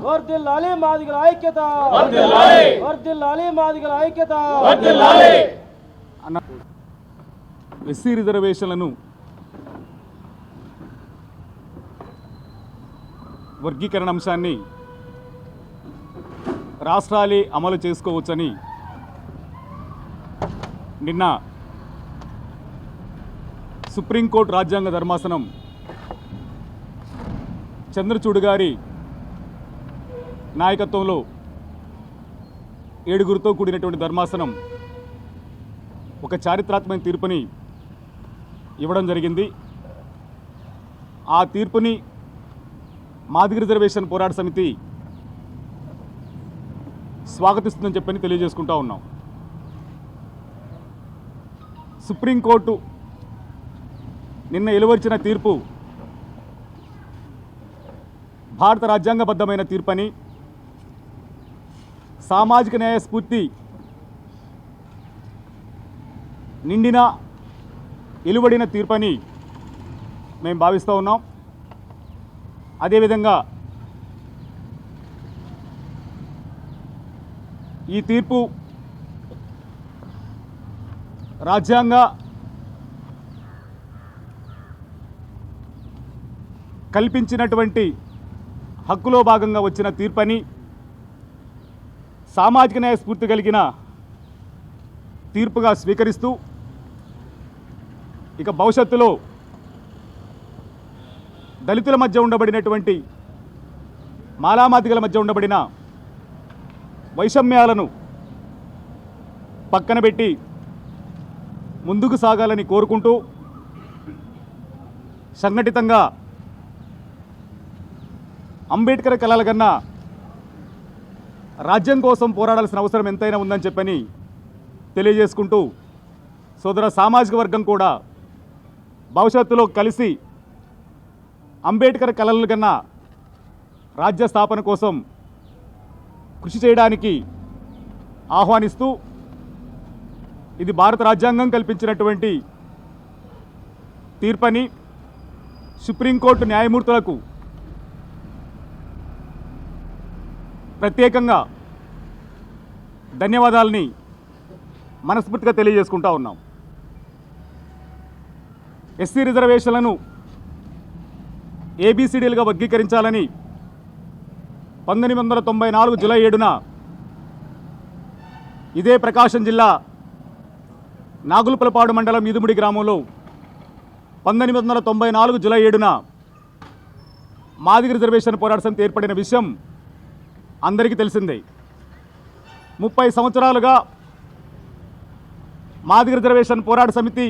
వర్ధిల్లాలి మాదిగల ఐక్యత, వర్ధిల్లాలి మాదిగల ఐక్యత. ఎస్సీ రిజర్వేషన్లను వర్గీకరణ అంశాన్ని రాష్ట్రాలే అమలు చేసుకోవచ్చని నిన్న సుప్రీంకోర్టు రాజ్యాంగ ధర్మాసనం చంద్రచూడ్ గారి నాయకత్వంలో 7గురితో కూడినటువంటి ధర్మాసనం ఒక చారిత్రాత్మక తీర్పుని ఇవ్వడం జరిగింది. ఆ తీర్పుని మాదిగ రిజర్వేషన్ పోరాట సమితి స్వాగతిస్తుందని చెప్పని తెలియజేసుకుంటా ఉన్నాం. సుప్రీంకోర్టు నిన్న వెలువరించిన తీర్పు భారత రాజ్యాంగబద్ధమైన తీర్పని, సామాజిక న్యాయ స్ఫూర్తి నిండిన వెలువడిన తీర్పని మేము భావిస్తూ ఉన్నాం. అదేవిధంగా ఈ తీర్పు రాజ్యాంగ కల్పించినటువంటి హక్కులో భాగంగా వచ్చిన తీర్పని, సామాజిక న్యాయ స్ఫూర్తి కలిగిన తీర్పుగా స్వీకరిస్తూ ఇక భవిష్యత్తులో దళితుల మధ్య ఉండబడినటువంటి, మాలామాదిగల మధ్య ఉండబడిన వైషమ్యాలను పక్కన పెట్టి ముందుకు సాగాలని కోరుకుంటూ సంఘటితంగా అంబేద్కర్ కలల కన్నా రాజ్యం కోసం పోరాడాల్సిన అవసరం ఎంతైనా ఉందని చెప్పని తెలియజేసుకుంటూ, సోదర సామాజిక వర్గం కూడా భవిష్యత్తులో కలిసి అంబేద్కర్ కలల కన్నా రాజ్య స్థాపన కోసం కృషి చేయడానికి ఆహ్వానిస్తూ, ఇది భారత రాజ్యాంగం కల్పించినటువంటి తీర్పని సుప్రీంకోర్టు న్యాయమూర్తులకు ప్రత్యేకంగా ధన్యవాదాలని మనస్ఫూర్తిగా తెలియజేసుకుంటా ఉన్నాం. ఎస్సీ రిజర్వేషన్లను ఏబిసిడీలుగా వర్గీకరించాలని 1994 జూలై 7న ఇదే ప్రకాశం జిల్లా నాగులపలపాడు మండలం ఈదుముడి గ్రామంలో 1994 జూలై 7న మాదిగ రిజర్వేషన్ పోరాట సమితి ఏర్పడిన విషయం అందరికీ తెలిసిందే. 30 సంవత్సరాలుగా మాదిగ రిజర్వేషన్ పోరాట సమితి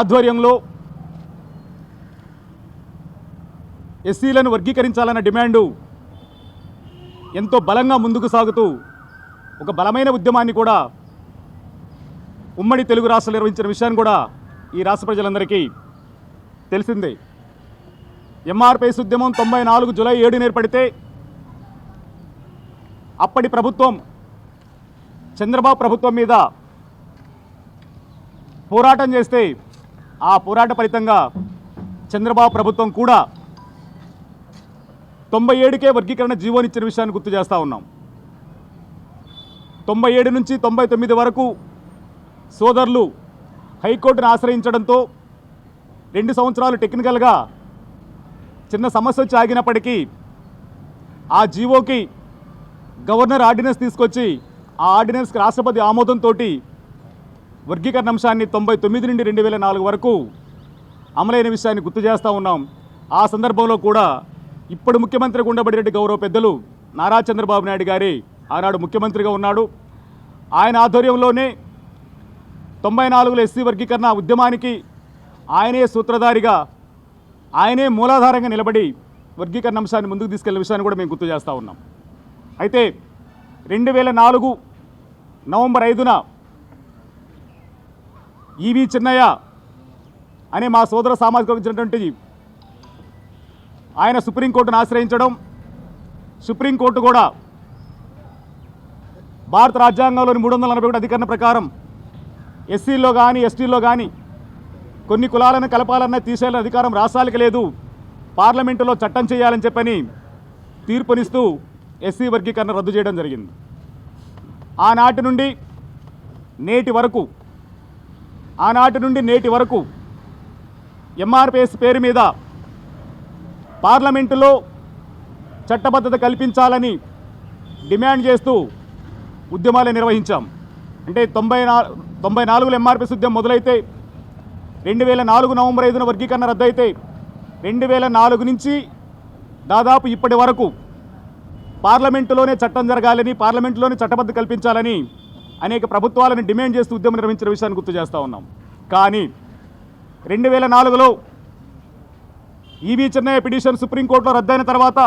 ఆధ్వర్యంలో ఎస్సీలను వర్గీకరించాలన్న డిమాండు ఎంతో బలంగా ముందుకు సాగుతూ ఒక బలమైన ఉద్యమాన్ని కూడా ఉమ్మడి తెలుగు రాష్ట్రాలు నిర్వహించిన విషయాన్ని కూడా ఈ రాష్ట్ర ప్రజలందరికీ తెలిసిందే. ఎంఆర్పిఎస్ ఉద్యమం 94 జూలై 7న ఏర్పడితే అప్పటి ప్రభుత్వం చంద్రబాబు ప్రభుత్వం మీద పోరాటం చేస్తే ఆ పోరాట ఫలితంగా చంద్రబాబు ప్రభుత్వం కూడా 97కే వర్గీకరణ జీవోనిచ్చిన విషయాన్ని గుర్తు చేస్తూ ఉన్నాం. 97 నుంచి 99 వరకు సోదరులు హైకోర్టును ఆశ్రయించడంతో 2 సంవత్సరాలు టెక్నికల్గా చిన్న సమస్య వచ్చి ఆగినప్పటికీ ఆ జీవోకి గవర్నర్ ఆర్డినెన్స్ తీసుకొచ్చి ఆ ఆర్డినెన్స్కి రాష్ట్రపతి ఆమోదంతో వర్గీకరణ అంశాన్ని 99 నుండి 2004 వరకు అమలైన విషయాన్ని గుర్తు చేస్తూ ఉన్నాం. ఆ సందర్భంలో కూడా ఇప్పుడు ముఖ్యమంత్రిగా ఉండబడినటువంటి గౌరవ పెద్దలు నారా చంద్రబాబు నాయుడు గారి ఆనాడు ముఖ్యమంత్రిగా ఉన్నాడు. ఆయన ఆధ్వర్యంలోనే 94లో ఎస్సీ వర్గీకరణ ఉద్యమానికి ఆయనే సూత్రధారిగా, ఆయనే మూలాధారంగా నిలబడి వర్గీకరణ అంశాన్ని ముందుకు తీసుకెళ్లిన విషయాన్ని కూడా మేము గుర్తు చేస్తూ ఉన్నాం. అయితే 2004 నవంబర్ 5న ఈవి చిన్నయ్య అనే మా సోదర సామాజిక వచ్చినటువంటి ఆయన సుప్రీంకోర్టును ఆశ్రయించడం, సుప్రీంకోర్టు కూడా భారత రాజ్యాంగంలోని 341 అధికరణ ప్రకారం ఎస్సీల్లో కానీ ఎస్టీల్లో కానీ కొన్ని కులాలను కలపాలన్న తీసేయాలన్న అధికారం రాష్ట్రాలకు లేదు, పార్లమెంటులో చట్టం చేయాలని చెప్పని తీర్పునిస్తూ ఎస్సీ వర్గీకరణ రద్దు చేయడం జరిగింది. ఆనాటి నుండి నేటి వరకు ఎంఆర్పిఎస్ పేరు మీద పార్లమెంటులో చట్టబద్ధత కల్పించాలని డిమాండ్ చేస్తూ ఉద్యమాలు నిర్వహించాం. అంటే 94లో ఎంఆర్పిఎస్ ఉద్యమం మొదలైతే 2004 నవంబర్ 5న వర్గీకరణ రద్దయితే 2004 నుంచి దాదాపు ఇప్పటి వరకు పార్లమెంటులోనే చట్టం జరగాలని, పార్లమెంటులోనే చట్టబద్ధత కల్పించాలని అనేక ప్రభుత్వాలను డిమాండ్ చేస్తూ ఉద్యమం నిర్వహించిన విషయాన్ని గుర్తు చేస్తూ ఉన్నాం. కానీ 2004లో ఈవీ చెన్నయ్య పిటిషన్ సుప్రీంకోర్టులో రద్దయిన తర్వాత